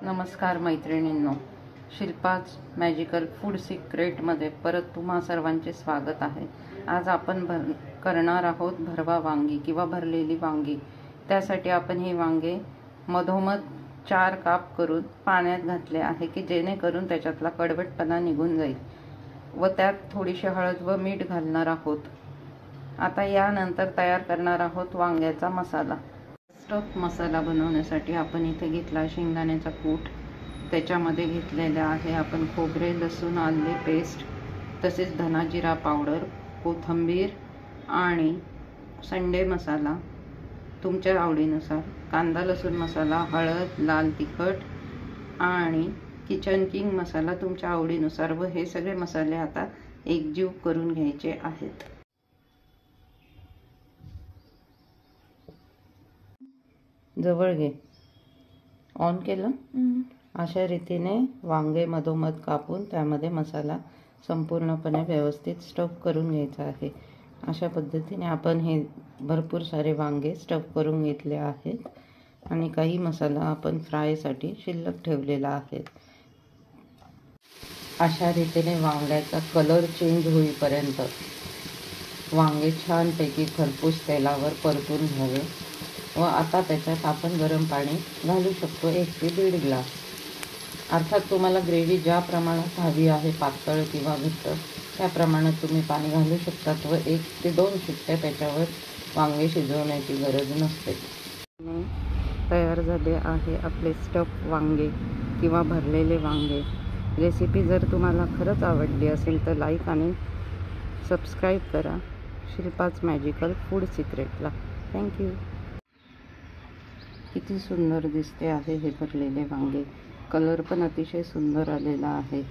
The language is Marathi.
नमस्कार मैत्रिणींनो, शिल्पाज मॅजिकल फूड सिक्रेटमध्ये परत तुम्हा सर्वांचे स्वागत आहे। आज आपण करणार आहोत भरवा वांगी किंवा भरलेली वांगी। त्यासाठी आपण ही वांगे मधोमध 4 काप करून पाण्यात घातले आहे की जेणेकरून त्याच्यातला कडवटपणा निघून जाईल व त्यात थोडीशी हळद व मीठ घालणार आहोत। आता यानंतर तयार करणार आहोत वांग्याचा मसाला। स्टफ मसाला बनवण्यासाठी आपण इथे घेतला शेंगदाण्याचा कूट, त्याच्यामध्ये घेतलेले आहे आपण खोबरे, लसूण, आले पेस्ट, तसेच धना जिरा पावडर, कोथिंबीर आणि संडे मसाला तुमच्या आवडीनुसार, कांदा लसूण मसाला, हळद, लाल तिखट आणि किचन किंग मसाला तुमच्या आवडीनुसार व हे सगळे मसाले आता एकजीव करून घ्यायचे आहेत। जवळ घे, ऑन केलं। अशा रीतीने वांगे मधोमध कापून त्यामध्ये मसाला संपूर्णपणे व्यवस्थित स्टफ करून घ्यायचा आहे। अशा पद्धतीने आपण हे भरपूर सारे वांगे स्टफ करून घेतले आहेत आणि काही मसाला आपण फ्रायसाठी शिल्लक ठेवलेला आहे। अशा रीतीने वांग्याचा कलर चेंज होईपर्यंत वांगे छानपैकी खरपूस तेलावर परतून घ्यावे व आता त्याच्यात आपण गरम पाणी घालू शकतो, 1 ते 1.5 ग्लास। अर्थात तुम्हाला ग्रेव्ही ज्या प्रमाणात हवी आहे, पातळ किंवा घट्ट, त्या प्रमाणात तुम्ही पाणी घालू शकतात व 1 ते 2 शिट्ट्या त्याच्यावर वांगे शिजवण्याची गरज नसते। तयार झाले आहे आपले स्टफ वांगे किंवा भरलेले वांगे। रेसिपी जर तुम्हाला खरंच आवडली असेल तर लाईक आणि सबस्क्राईब करा शिल्पाज मॅजिकल फूड सिक्रेटला। थँक्यू। किती सुंदर दिसते आहे हे भरलेले वांगे, कलर पण अतिशय सुंदर आलेला आहे।